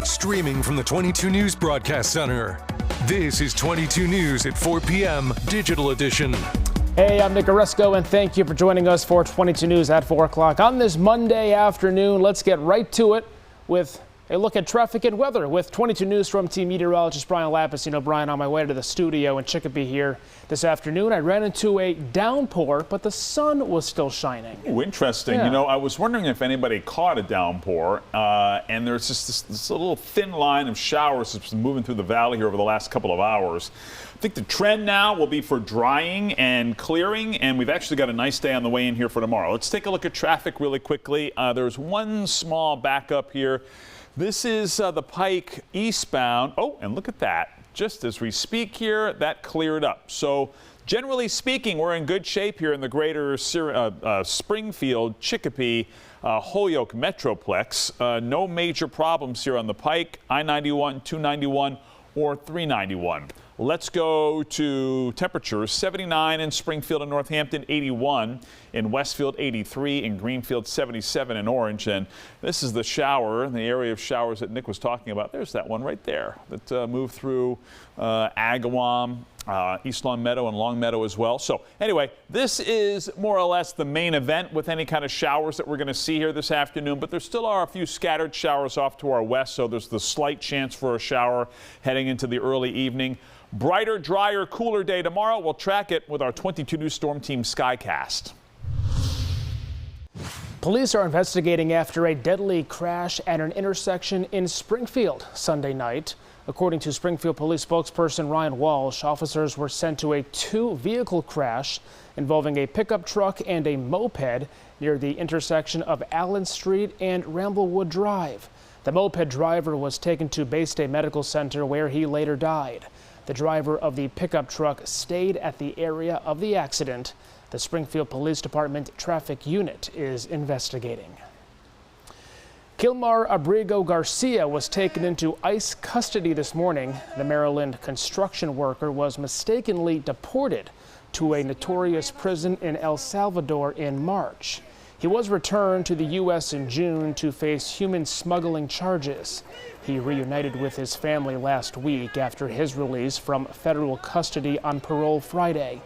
Streaming from the 22 News Broadcast Center. This is 22 News at 4 p.m. Digital Edition. Hey, I'm Nick Oresco, and thank you for joining us for 22 News at 4 o'clock on this Monday afternoon. Let's get right to it with a look at traffic and weather with 22 News from Team Meteorologist Brian Lapis. You know, Brian, on my way to the studio in Chicopee here this afternoon, I ran into a downpour, but the sun was still shining. Oh, interesting. Yeah. You know, I was wondering if anybody caught a downpour, and there's just this little thin line of showers that's been moving through the valley here over the last couple of hours. I think the trend now will be for drying and clearing, and we've actually got a nice day on the way in here for tomorrow. Let's take a look at traffic really quickly. There's one small backup here. This is the Pike eastbound. Oh, and look at that. Just as we speak here, that cleared up. So generally speaking, we're in good shape here in the greater Springfield, Chicopee, Holyoke Metroplex. No major problems here on the Pike, I-91, 291, or 391. Let's go to temperatures. 79 in Springfield and Northampton, 81 in Westfield, 83 in Greenfield, 77 in Orange. And this is the shower, the area of showers that Nick was talking about. There's that one right there that moved through Agawam, East Long Meadow, and Long Meadow as well. So anyway, this is more or less the main event with any kind of showers that we're going to see here this afternoon. But there still are a few scattered showers off to our west, so there's the slight chance for a shower heading into the early evening. Brighter, drier, cooler day tomorrow. We'll track it with our 22 News Storm Team Skycast. Police are investigating after a deadly crash at an intersection in Springfield Sunday night. According to Springfield Police spokesperson Ryan Walsh, officers were sent to a two-vehicle crash involving a pickup truck and a moped near the intersection of Allen Street and Ramblewood Drive. The moped driver was taken to Bay State Medical Center where he later died. The driver of the pickup truck stayed at the area of the accident. The Springfield Police Department Traffic Unit is investigating. Kilmar Abrigo Garcia was taken into ICE custody this morning. The Maryland construction worker was mistakenly deported to a notorious prison in El Salvador in March. He was returned to the U.S. in June to face human smuggling charges. He reunited with his family last week after his release from federal custody on parole Friday.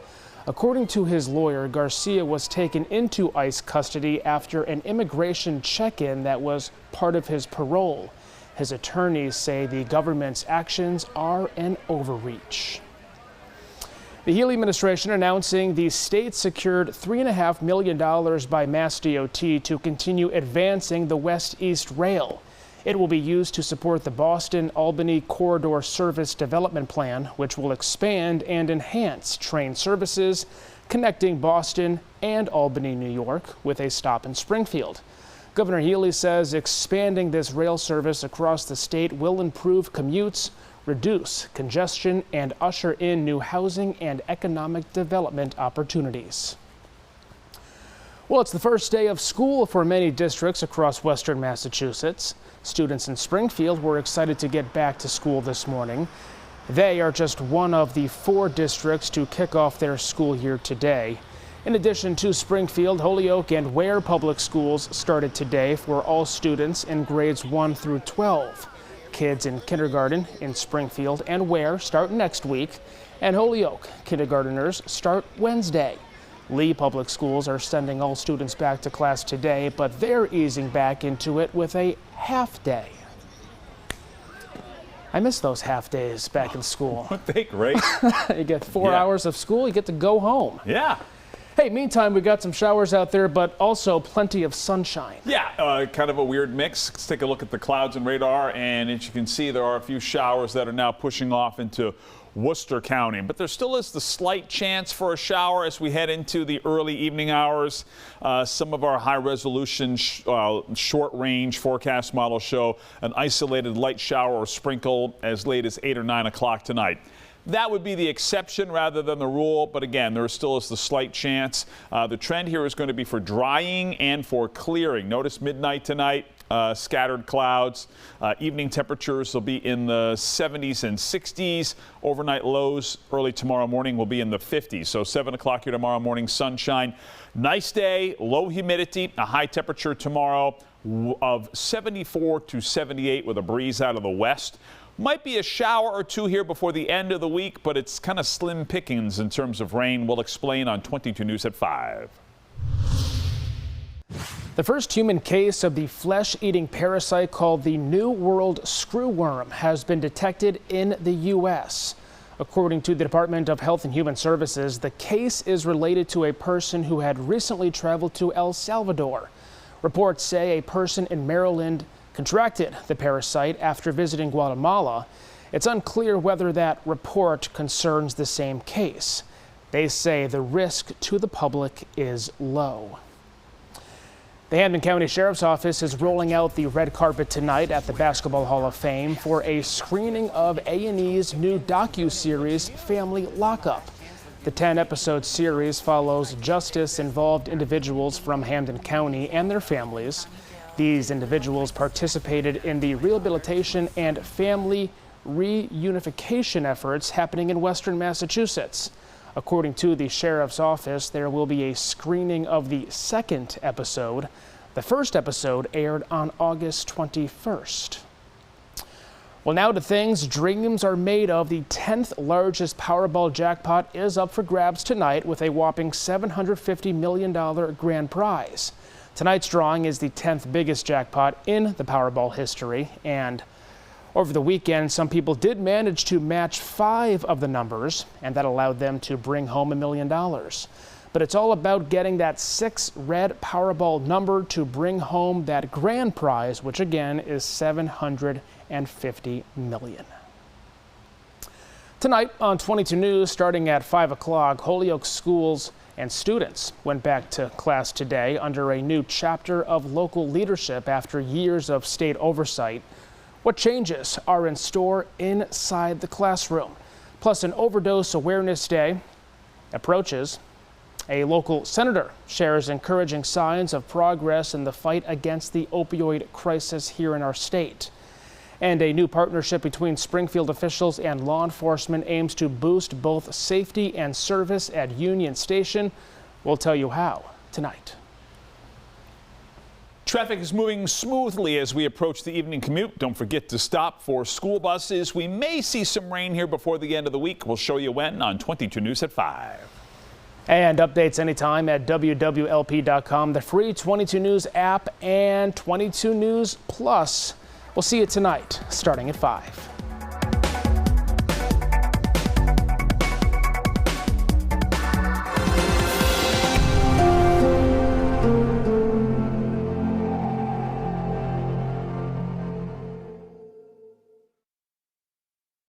According to his lawyer, Garcia was taken into ICE custody after an immigration check-in that was part of his parole. His attorneys say the government's actions are an overreach. The Healy administration announcing the state secured $3.5 million by Mass DOT to continue advancing the West-East Rail. It will be used to support the Boston-Albany Corridor Service Development Plan, which will expand and enhance train services connecting Boston and Albany, New York, with a stop in Springfield. Governor Healy says expanding this rail service across the state will improve commutes, reduce congestion, and usher in new housing and economic development opportunities. Well, it's the first day of school for many districts across western Massachusetts. Students in Springfield were excited to get back to school this morning. They are just one of the 4 districts to kick off their school year today. In addition to Springfield, Holyoke and Ware public schools started today for all students in grades 1 through 12. Kids in kindergarten in Springfield and Ware start next week, and Holyoke kindergarteners start Wednesday. Lee Public Schools are sending all students back to class today, but they're easing back into it with a half day. I miss those half days back in school. Aren't they great? You get 4 hours of school, you get to go home. Yeah. Hey, meantime, we got some showers out there, but also plenty of sunshine. Yeah, kind of a weird mix. Let's take a look at the clouds and radar, and as you can see, there are a few showers that are now pushing off into Worcester County, but there still is the slight chance for a shower as we head into the early evening hours. Some of our high-resolution short-range forecast models show an isolated light shower or sprinkle as late as 8 or 9 o'clock tonight. That would be the exception rather than the rule, but again, there still is the slight chance. The trend here is going to be for drying and for clearing. Notice midnight tonight, scattered clouds. Evening temperatures will be in the 70s and 60s. Overnight lows early tomorrow morning will be in the 50s. So 7 o'clock here tomorrow morning, sunshine. Nice day, low humidity, a high temperature tomorrow. of 74 to 78 with a breeze out of the west. Might be a shower or two here before the end of the week, but it's kind of slim pickings in terms of rain. We'll explain on 22 News at 5. The first human case of the flesh-eating parasite called the New World screwworm has been detected in the U.S. According to the Department of Health and Human Services, the case is related to a person who had recently traveled to El Salvador. Reports say a person in Maryland contracted the parasite after visiting Guatemala. It's unclear whether that report concerns the same case. They say the risk to the public is low. The Hampden County Sheriff's Office is rolling out the red carpet tonight at the Basketball Hall of Fame for a screening of A&E's new docu-series, Family Lockup. The 10-episode series follows justice-involved individuals from Hampden County and their families. These individuals participated in the rehabilitation and family reunification efforts happening in Western Massachusetts. According to the Sheriff's Office, there will be a screening of the second episode. The first episode aired on August 21st. Well, now to things dreams are made of. The 10th largest Powerball jackpot is up for grabs tonight with a whopping $750 million grand prize. Tonight's drawing is the 10th biggest jackpot in the Powerball history, and over the weekend, some people did manage to match 5 of the numbers, and that allowed them to bring home $1 million. But it's all about getting that 6 red Powerball number to bring home that grand prize, which again is $750 million. Tonight on 22 News, starting at 5 o'clock, Holyoke schools and students went back to class today under a new chapter of local leadership after years of state oversight. What changes are in store inside the classroom? Plus, an overdose awareness day approaches. A local senator shares encouraging signs of progress in the fight against the opioid crisis here in our state. And a new partnership between Springfield officials and law enforcement aims to boost both safety and service at Union Station. We'll tell you how tonight. Traffic is moving smoothly as we approach the evening commute. Don't forget to stop for school buses. We may see some rain here before the end of the week. We'll show you when on 22 News at 5. And updates anytime at wwlp.com, the free 22 News app, and 22 News Plus. We'll see you tonight starting at 5.